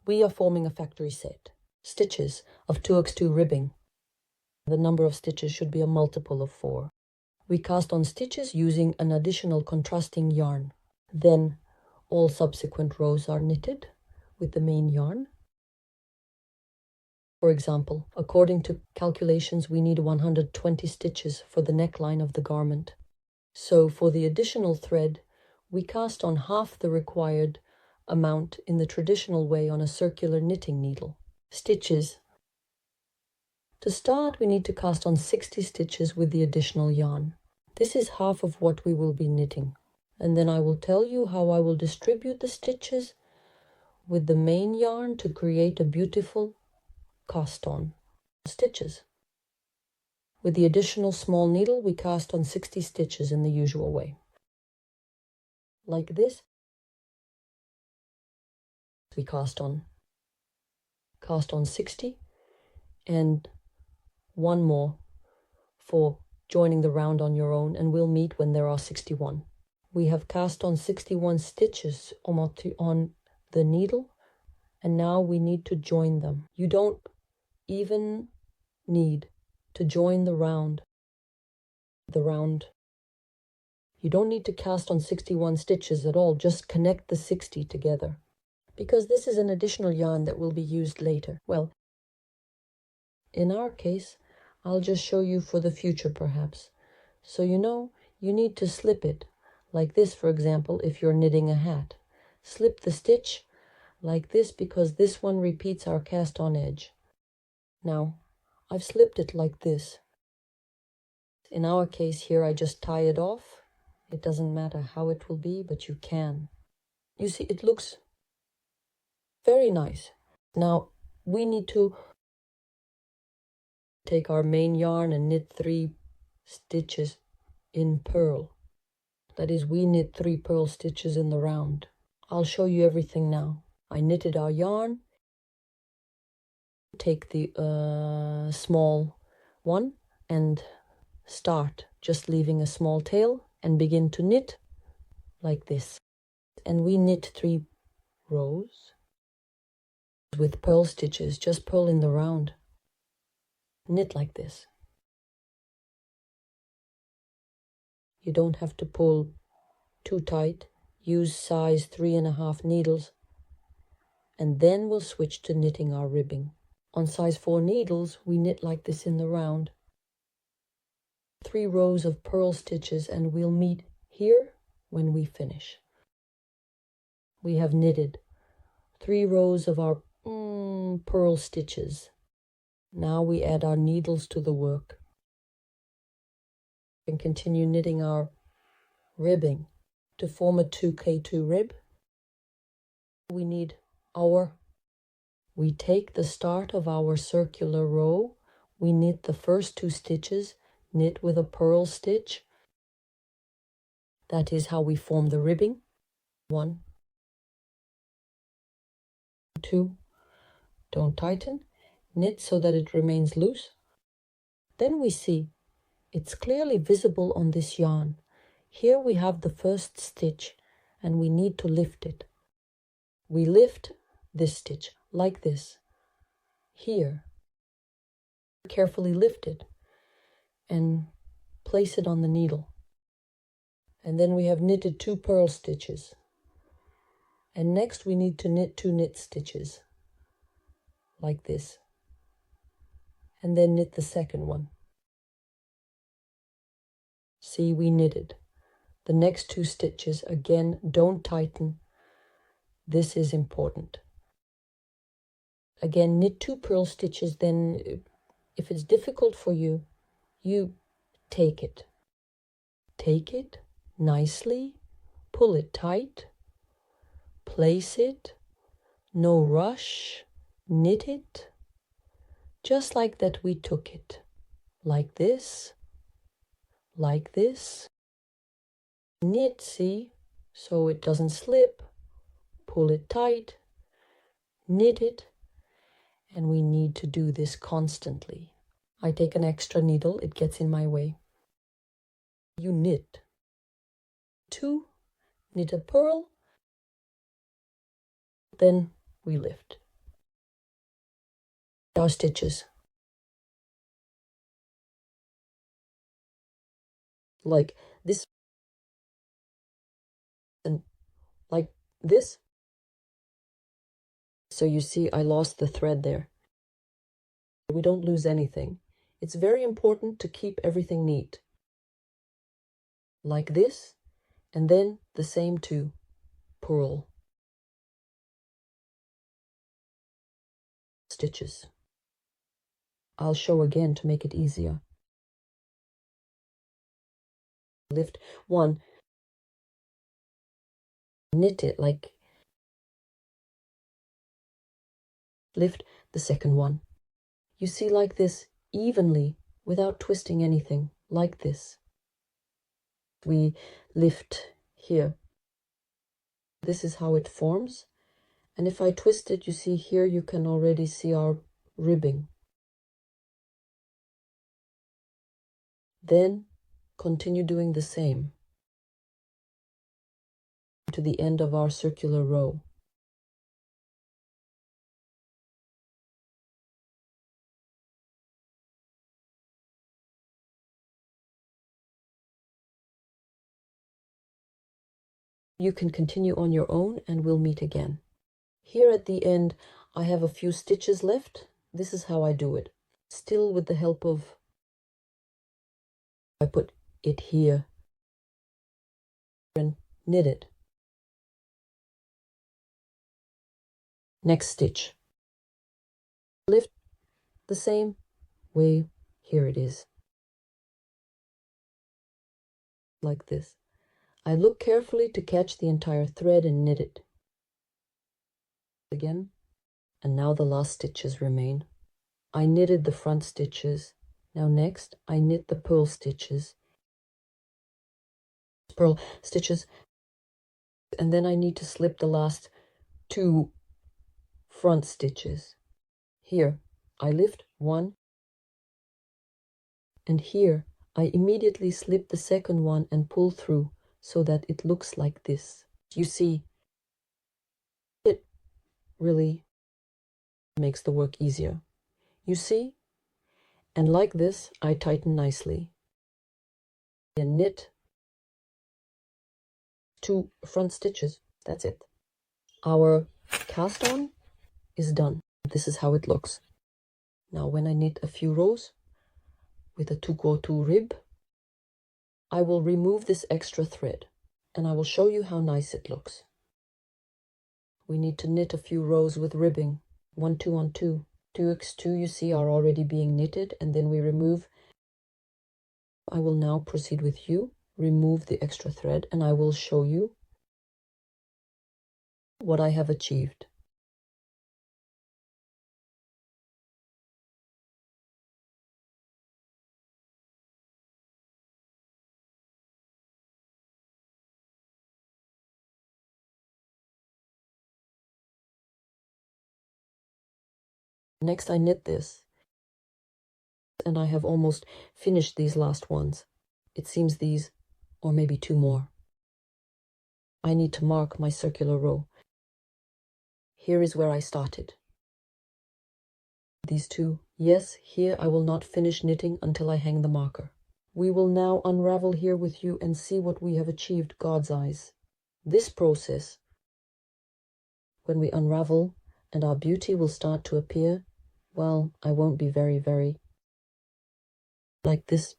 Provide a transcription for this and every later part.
We are forming a factory set. Stitches of 2x2 ribbing. The number of stitches should be a multiple of 4. We cast on stitches using an additional contrasting yarn. Then all subsequent rows are knitted with the main yarn. For example, according to calculations, we need 120 stitches for the neckline of the garment. So for the additional thread, we cast on half the required amount in the traditional way on a circular knitting needle. Stitches. To start, we need to cast on 60 stitches with the additional yarn. This is half of what we will be knitting. And then I will tell you how I will distribute the stitches with the main yarn to create a beautiful cast on stitches. With the additional small needle, we cast on 60 stitches in the usual way. Like this. We cast on 60 and one more for joining the round on your own, and we'll meet when there are 61. We have cast on 61 stitches on the needle, and now we need to join them. You don't even need to join the round. You don't need to cast on 61 stitches at all, just connect the 60 together. Because this is an additional yarn that will be used later. Well, in our case, I'll just show you for the future perhaps. So you need to slip it. Like this, for example, if you're knitting a hat. Slip the stitch like this because this one repeats our cast on edge. Now, I've slipped it like this. In our case here, I just tie it off. It doesn't matter how it will be, but you can. You see, it looks very nice. Now, we need to take our main yarn and knit 3 stitches in purl. That is, we knit 3 purl stitches in the round. I'll show you everything now. I knitted our yarn. Take the small one and start just leaving a small tail and begin to knit like this. And we knit 3 rows with purl stitches, just purl in the round. Knit like this. You don't have to pull too tight. Use size 3.5 needles, and then we'll switch to knitting our ribbing. On size 4 needles, we knit like this in the round. 3 rows of purl stitches, and we'll meet here when we finish. We have knitted 3 rows of our purl stitches. Now we add our needles to the work and continue knitting our ribbing. To form a 2K2 rib, we take the start of our circular row, we knit the first 2 stitches, knit with a purl stitch. That is how we form the ribbing. 1, 2, don't tighten, knit so that it remains loose. Then we see it's clearly visible on this yarn. Here we have the first stitch and we need to lift it. We lift this stitch like this. Here, carefully lift it and place it on the needle. And then we have knitted 2 purl stitches. And next we need to knit 2 knit stitches like this. And then knit the second one. See, we knitted. The next 2 stitches, again, don't tighten. This is important. Again, knit 2 purl stitches, then if it's difficult for you, you take it. Take it nicely, pull it tight, place it, no rush, knit it, just like that we took it. Like this, like this. Knit, see, so it doesn't slip, pull it tight, knit it, and we need to do this constantly. I take an extra needle, it gets in my way. You knit. 2, knit a purl, then we lift. our stitches. Like this and like this. So you see, I lost the thread there. We don't lose anything. It's very important to keep everything neat. Like this, and then the same to purl. Stitches. I'll show again to make it easier. Lift one, knit it like, lift the second one. You see, like this, evenly, without twisting anything, like this. We lift here. This is how it forms. And if I twist it, you see here, you can already see our ribbing. Then continue doing the same to the end of our circular row. You can continue on your own and we'll meet again. Here at the end, I have a few stitches left. This is how I do it. Still with the help of, I put it here and knit it. Next stitch. Lift the same way. Here it is. Like this. I look carefully to catch the entire thread and knit it. Again. And now the last stitches remain. I knitted the front stitches. Now next, I knit the purl stitches. Purl stitches. And then I need to slip the last 2 front stitches. Here, I lift 1. And here, I immediately slip the second one and pull through so that it looks like this. You see, it really makes the work easier. You see? And like this, I tighten nicely. And knit 2 front stitches. That's it. Our cast on is done. This is how it looks. Now when I knit a few rows with a 2x2 rib, I will remove this extra thread and I will show you how nice it looks. We need to knit a few rows with ribbing. 1 2 on 2. 2x2 you see are already being knitted, and then we remove. I will now proceed with you, remove the extra thread, and I will show you what I have achieved. Next I knit this, and I have almost finished these last ones. It seems these, or maybe 2 more. I need to mark my circular row. Here is where I started. These 2. Yes, here I will not finish knitting until I hang the marker. We will now unravel here with you and see what we have achieved, God's eyes. This process, when we unravel and our beauty will start to appear, well, I won't be very like this.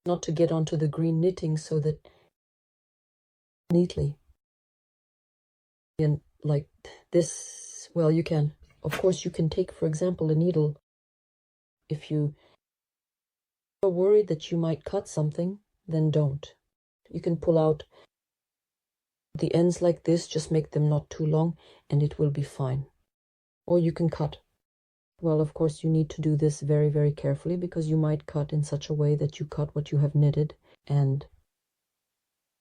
Not to get onto the green knitting so that neatly. And like this, well, you can, of course, you can take, for example, a needle. If you are worried that you might cut something, then don't. You can pull out the ends like this, just make them not too long, and it will be fine. Or you can cut. Well, of course, you need to do this very carefully, because you might cut in such a way that you cut what you have knitted, and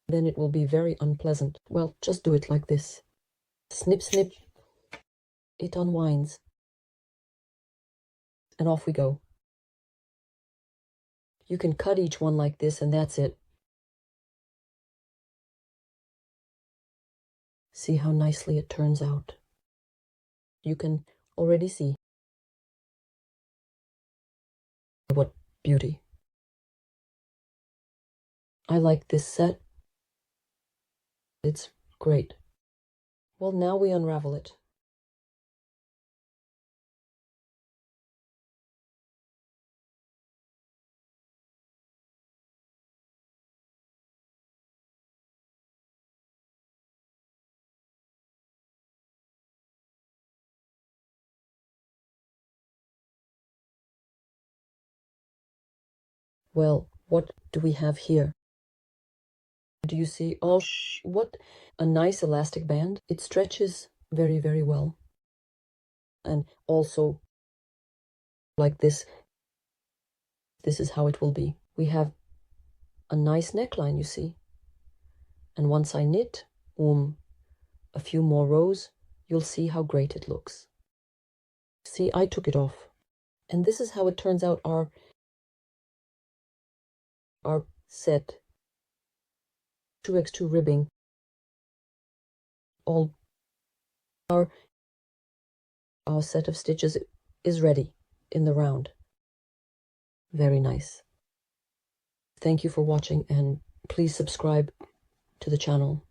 then it will be very unpleasant. Well, just do it like this. Snip, snip. It unwinds. And off we go. You can cut each one like this, and that's it. See how nicely it turns out. You can already see Beauty. I like this set. It's great. Well, now we unravel it. Well, what do we have here? Do you see? Oh, what a nice elastic band. It stretches very, very well. And also, like this is how it will be. We have a nice neckline, you see. And once I knit a few more rows, you'll see how great it looks. See, I took it off. And this is how it turns out our set. 2x2 ribbing. All our set of stitches is ready in the round. Very nice. Thank you for watching, and please subscribe to the channel.